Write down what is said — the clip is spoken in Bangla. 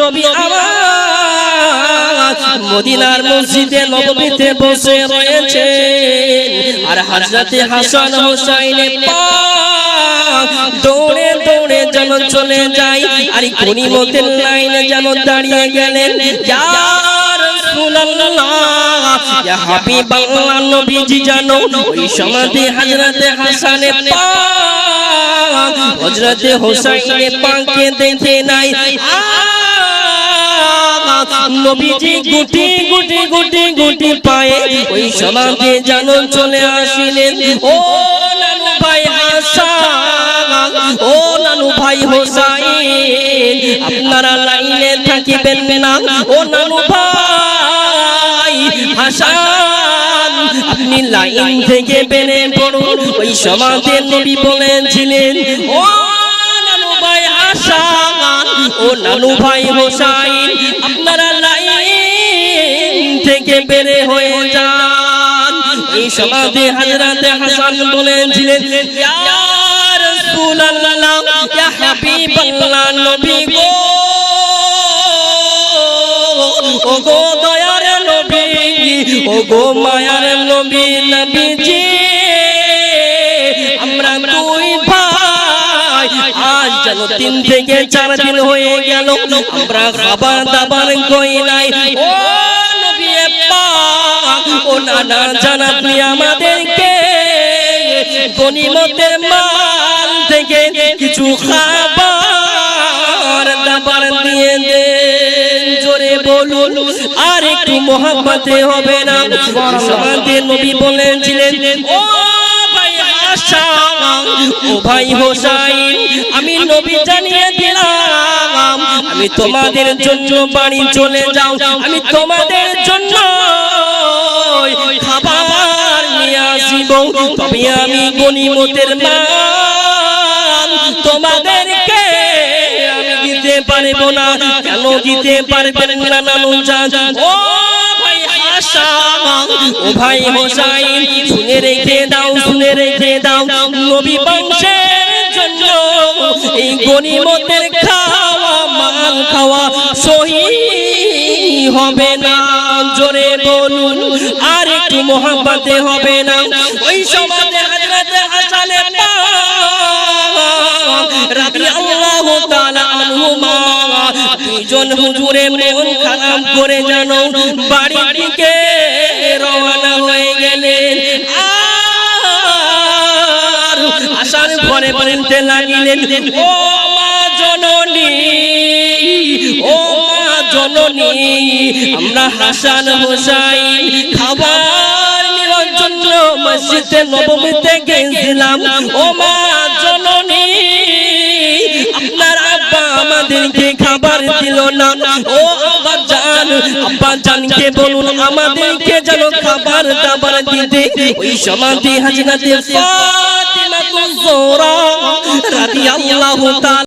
নবী আমার মদিনার মসজিদে নববীতে বসে রয়েছে আর হযরতে হাসান হুসাইন পাক দৌড়ে দৌড়ে যেন চলে যায় আর গনিমতের লাইনে যেন দাঁড়িয়ে গেলেন ইয়া রাসূলুল্লাহ ইয়া হাবিবাল্লাহ নবীজি জানো ওই সমাধি হযরতে হাসান পাক হযরতে হুসাইন পাককে দেখে নাই নবীজি গুটি গুটি গুটি গুটি পায়ে ওই সমাধি যেন চলে আসিলেন ও নানু ভাই হাসান ও নানু ভাই হোসাইন আপনারা লাইনে থাকিবেন না ও নানু ভাই হাসান আপনি লাইন থেকে বেরিয়ে পড়ুন ওই সমাধি নবী বলেছিলেন ও নানু ভাই হাসান ও নানু ভাই হোসাইন আপনারা লাইন থেকে বেরে হয়ে যান এই সমাধি হযরতে হাসান বলেছিলেন ইয়া রাসূলুল্লাহ ইয়া হাবিবাল্লাহ নবী গো ও গো দয়ার নবী ও গো মায়ার নবী নবীজি আমরা দুই ভাই আজ যেন 3 থেকে 4 দিন হয়ে গেল আমরা খাবার দাবার কই নাই ও নবী পাক ও নানা জান আপনি আমাদেরকে গনিমতের মাল থেকে কিছু খাবার দাবার দিয়ে দেন জোরে বলুন আর একটু মোহাব্বতে হবে না সমাধি নবী বলেছিলেন ও ভাই হাসান ও ভাই হোসাইন আমি নবী জানিয়ে দিলাম আমি তোমাদের জন্য বাড়ি চলে যাও আমি তোমাদের জন্য খাবার নিয়ে আসিব তবে আমি গনিমতের মাল তোমাদেরকে আমি দিতে পারবো না কেন দিতে পারবেন না নানু জান ও ভাই হাসান ও ভাই হোসাইন শুনে রেখে দাও নবী বংশের জন্য এই গনিমতের খাওয়া মাল খাওয়া সহি হবে না জোরে বলুন আর একটু মোহাব্বতে হবে না ওই সমাজে হযরতে হাসান পাক রাদিয়াল্লাহু তাআলা আনহুমা দুইজন হুজুরে মন খারাপ করে যেন বাড়ির দিকে রওনা হয়ে গেলেন আর আসার পরে বলতে লাগিলেন ও মা জননী ও মা জননী আমরা হাসান হোসাইন খাবার নেওয়ার জন্য মসজিদে নববীতে গেছিলাম ও মা জননী আপনার আব্বা আমাদেরকে খাবার দিল না ও আব্বা জানকে বলুন আমাদেরকে যেন খাবার দাবার দিতে ওই সমাধি হযরতে ফাতিমা তুজ-জোহরা রাদিয়াল্লাহু তাআলা